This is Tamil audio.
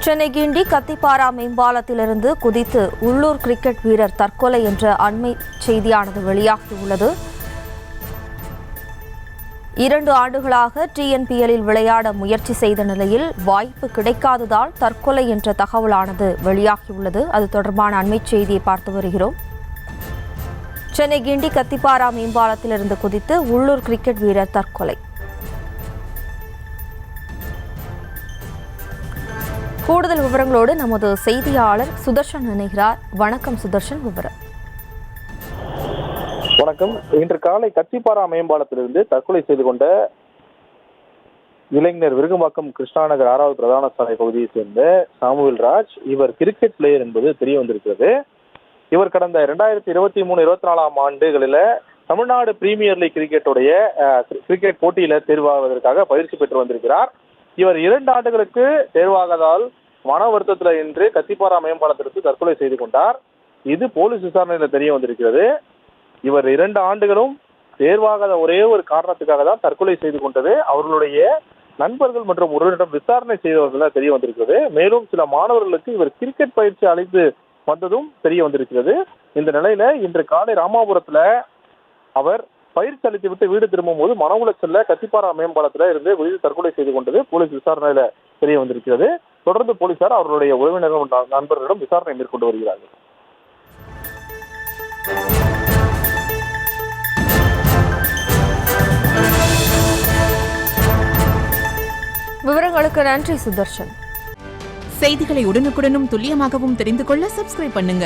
சென்னை கிண்டி கத்திப்பாரா மேம்பாலத்திலிருந்து குதித்து உள்ளூர் கிரிக்கெட் வீரர் தற்கொலை என்ற அண்மை செய்தியானது வெளியாகியுள்ளது. 2 ஆண்டுகளாக TNPL விளையாட முயற்சி செய்த நிலையில் வாய்ப்பு கிடைக்காததால் தற்கொலை என்ற தகவலானது வெளியாகியுள்ளது. அது தொடர்பான அண்மை செய்தியை பார்த்து வருகிறோம். சென்னை கிண்டி கத்திப்பாரா மேம்பாலத்திலிருந்து குதித்து உள்ளூர் கிரிக்கெட் வீரர் தற்கொலை. கூடுதல் விவரங்களோடு நமது செய்தியாளர் சுதர்ஷன் இணைகிறார். வணக்கம் சுதர்ஷன், விவரம். வணக்கம். இன்று காலை கத்திப்பாரா மேம்பாலத்திலிருந்து தற்கொலை செய்து கொண்ட இளைஞர் விருகம்பாக்கம் கிருஷ்ணாநகர் 6வது பிரதான சாலை பகுதியை சேர்ந்த சாமுவேல் ராஜ். இவர் கிரிக்கெட் பிளேயர் என்பது தெரிய வந்திருக்கிறது. இவர் கடந்த 2023-24 ஆண்டுகளில் தமிழ்நாடு பிரீமியர் லீக் கிரிக்கெட் போட்டியில தேர்வாவதற்காக பயிற்சி பெற்று வந்திருக்கிறார். இவர் 2 ஆண்டுகளுக்கு தேர்வாகதால் மன வருத்தத்தில் இன்று கத்திப்பாரா மேம்பாலத்திற்கு தற்கொலை செய்து கொண்டார். இது போலீஸ் விசாரணையில் தெரிய வந்திருக்கிறது. இவர் 2 ஆண்டுகளும் தேர்வாகாத ஒரே ஒரு காரணத்துக்காக தான் தற்கொலை செய்து கொண்டது அவர்களுடைய நண்பர்கள் மற்றும் உறவினரிடம் விசாரணை செய்தவர்கள் தெரிய வந்திருக்கிறது. மேலும் சில மாணவர்களுக்கு இவர் கிரிக்கெட் பயிற்சி அளித்து வந்ததும் தெரிய வந்திருக்கிறது. இந்த நிலையில இன்று காலை ராமாபுரத்துல அவர் பயிற்சி அளித்து விட்டு வீடு திரும்பும் போது மன உளைச்சல்ல கத்திப்பாரா மேம்பாலத்துல இருந்து விழுந்து தற்கொலை செய்து கொண்டது போலீஸ் விசாரணையில தெரிய வந்திருக்கிறது. தொடர்ந்து போலீசார் அவர்களுடைய உறவினர்கள் நண்பர்களிடம் விசாரணை மேற்கொண்டு வருகிறார்கள். விவரங்களுக்கு நன்றி சுதர்ஷன். செய்திகளை உடனுக்குடனும் துல்லியமாகவும் தெரிந்து கொள்ள சப்ஸ்கிரைப் பண்ணுங்க.